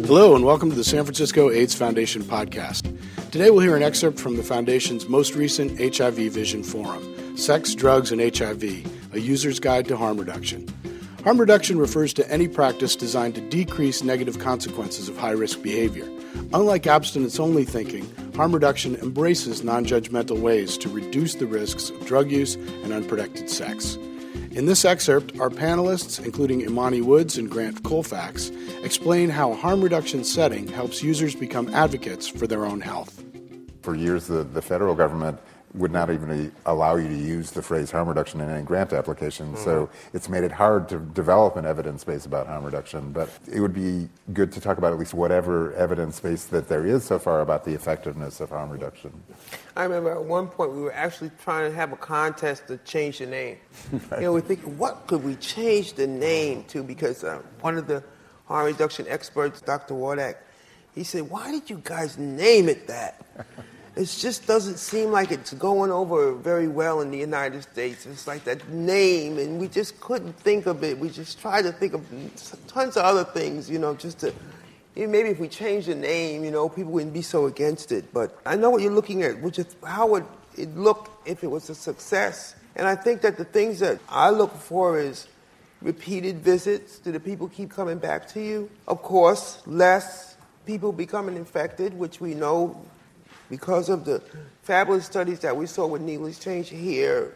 Hello, and welcome to the San Francisco AIDS Foundation podcast. Today we'll hear an excerpt from the Foundation's most recent HIV Vision Forum, Sex, Drugs, and HIV, a user's guide to harm reduction. Harm reduction refers to any practice designed to decrease negative consequences of high-risk behavior. Unlike abstinence-only thinking, harm reduction embraces non-judgmental ways to reduce the risks of drug use and unprotected sex. In this excerpt, our panelists, including Imani Woods and Grant Colfax, explain how a harm reduction setting helps users become advocates for their own health. For years, the federal government would not even allow you to use the phrase harm reduction in any grant application, so it's made it hard to develop an evidence base about harm reduction. But it would be good to talk about at least whatever evidence base that there is so far about the effectiveness of harm reduction. I remember at one point we were actually trying to have a contest to change the name. Right. We're thinking, what could we change the name to? Because one of the harm reduction experts, Dr. Wardak, he said, why did you guys name it that? It just doesn't seem like it's going over very well in the United States. It's like that name, and we just couldn't think of it. We just tried to think of tons of other things, just to, maybe if we changed the name, people wouldn't be so against it. But I know what you're looking at, which is how would it look if it was a success? And I think that the things that I look for is repeated visits. Do the people keep coming back to you? Of course, less people becoming infected, which we know because of the fabulous studies that we saw with needle exchange here,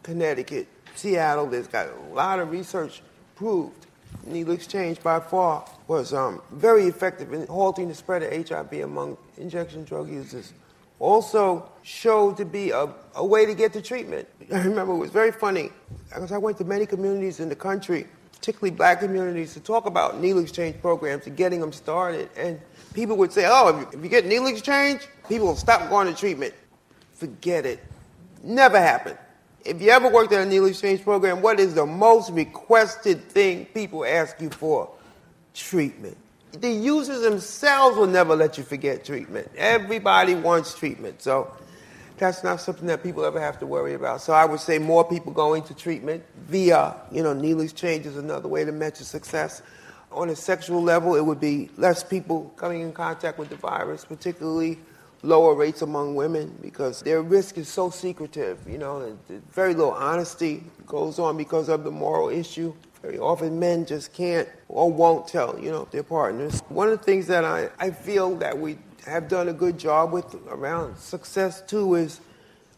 Connecticut, Seattle. There's got a lot of research proved needle exchange by far was very effective in halting the spread of HIV among injection drug users. Also showed to be a way to get to treatment. I remember it was very funny because I went to many communities in the country, particularly black communities, to talk about needle exchange programs and getting them started. And people would say, oh, if you get needle exchange, people will stop going to treatment. Forget it. Never happened. If you ever worked at a needle exchange program, what is the most requested thing people ask you for? Treatment. The users themselves will never let you forget treatment. Everybody wants treatment. So that's not something that people ever have to worry about. So I would say more people going to treatment via, needle exchange is another way to measure success. On a sexual level, it would be less people coming in contact with the virus, particularly lower rates among women because their risk is so secretive. Very little honesty goes on because of the moral issue. Very often men just can't or won't tell, their partners. One of the things that I feel that we have done a good job with around success too is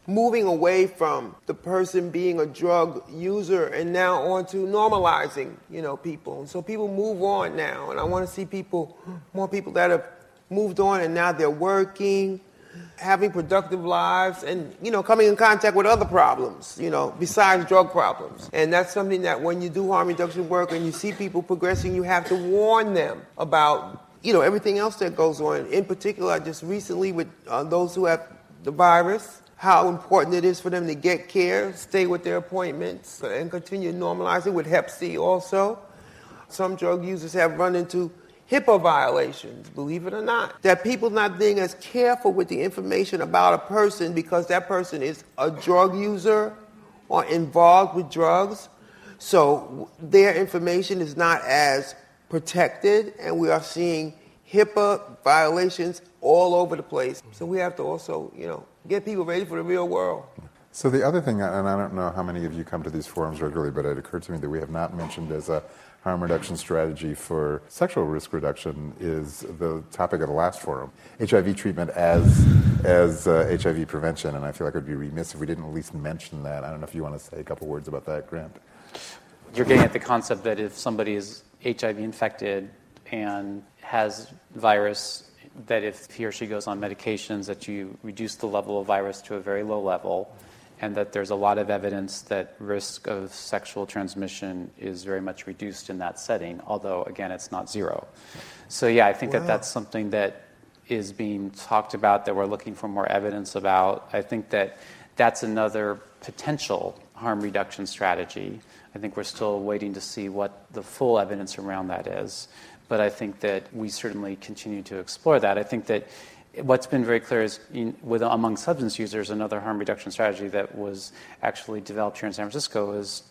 moving away from the person being a drug user and now on to normalizing, people. And so people move on now, and I want to see more people that have moved on and now they're working, having productive lives, and, coming in contact with other problems, besides drug problems. And that's something that when you do harm reduction work and you see people progressing, you have to warn them about, everything else that goes on. In particular, just recently with those who have the virus, how important it is for them to get care, stay with their appointments, and continue normalizing with Hep C also. Some drug users have run into HIPAA violations, believe it or not. That people not being as careful with the information about a person because that person is a drug user or involved with drugs. So their information is not as protected, and we are seeing HIPAA violations all over the place. So we have to also, get people ready for the real world. So the other thing, and I don't know how many of you come to these forums regularly, but it occurred to me that we have not mentioned as a harm reduction strategy for sexual risk reduction is the topic of the last forum, HIV treatment as HIV prevention, and I feel like it would be remiss if we didn't at least mention that. I don't know if you want to say a couple words about that, Grant. You're getting at the concept that if somebody is HIV infected and has virus, that if he or she goes on medications, that you reduce the level of virus to a very low level, and that there's a lot of evidence that risk of sexual transmission is very much reduced in that setting, although, again, it's not zero. So, yeah, I think that that's something that is being talked about, that we're looking for more evidence about. I think that that's another potential harm reduction strategy. I think we're still waiting to see what the full evidence around that is. But I think that we certainly continue to explore that. I think that what's been very clear is among substance users, another harm reduction strategy that was actually developed here in San Francisco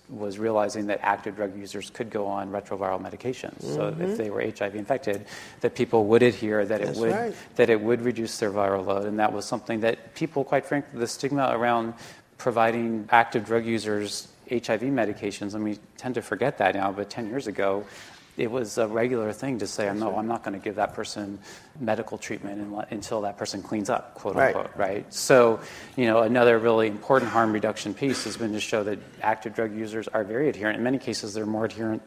was realizing that active drug users could go on retroviral medications. So if they were HIV infected, that people would adhere, that it would reduce their viral load. And that was something that people, quite frankly, the stigma around providing active drug users HIV medications, we tend to forget that now, but 10 years ago, it was a regular thing to say, no, I'm not going to give that person medical treatment until that person cleans up, quote unquote, right? So, another really important harm reduction piece has been to show that active drug users are very adherent. In many cases, they're more adherent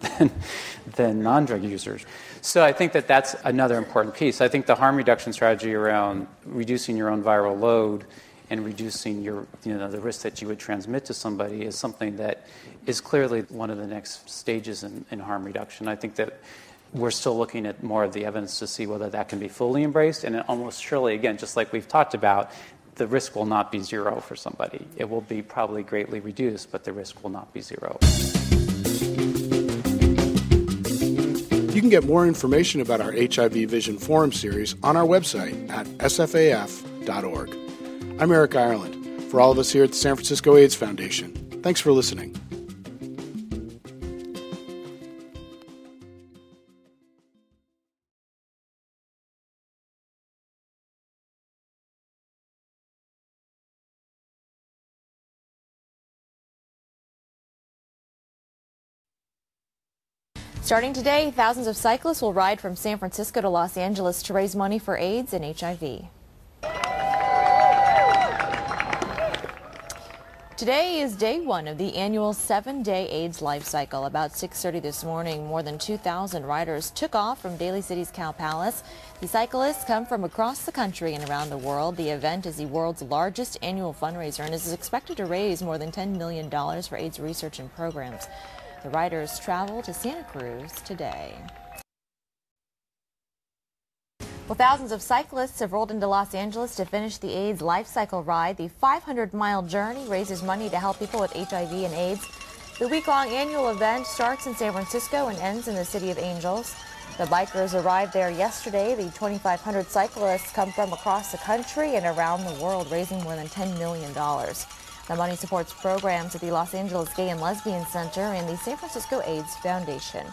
than non-drug users. So I think that that's another important piece. I think the harm reduction strategy around reducing your own viral load and reducing the risk that you would transmit to somebody is something that is clearly one of the next stages in harm reduction. I think that we're still looking at more of the evidence to see whether that can be fully embraced, and almost surely, again, just like we've talked about, the risk will not be zero for somebody. It will be probably greatly reduced, but the risk will not be zero. You can get more information about our HIV Vision Forum series on our website at sfaf.org. I'm Eric Ireland. For all of us here at the San Francisco AIDS Foundation, thanks for listening. Starting today, thousands of cyclists will ride from San Francisco to Los Angeles to raise money for AIDS and HIV. Today is day one of the annual 7-day AIDS life cycle. About 6:30 this morning, more than 2,000 riders took off from Daly City's Cow Palace. The cyclists come from across the country and around the world. The event is the world's largest annual fundraiser and is expected to raise more than $10 million for AIDS research and programs. The riders travel to Santa Cruz today. Well, thousands of cyclists have rolled into Los Angeles to finish the AIDS life cycle ride. The 500-mile journey raises money to help people with HIV and AIDS. The week-long annual event starts in San Francisco and ends in the City of Angels. The bikers arrived there yesterday. The 2,500 cyclists come from across the country and around the world, raising more than $10 million. The money supports programs at the Los Angeles Gay and Lesbian Center and the San Francisco AIDS Foundation.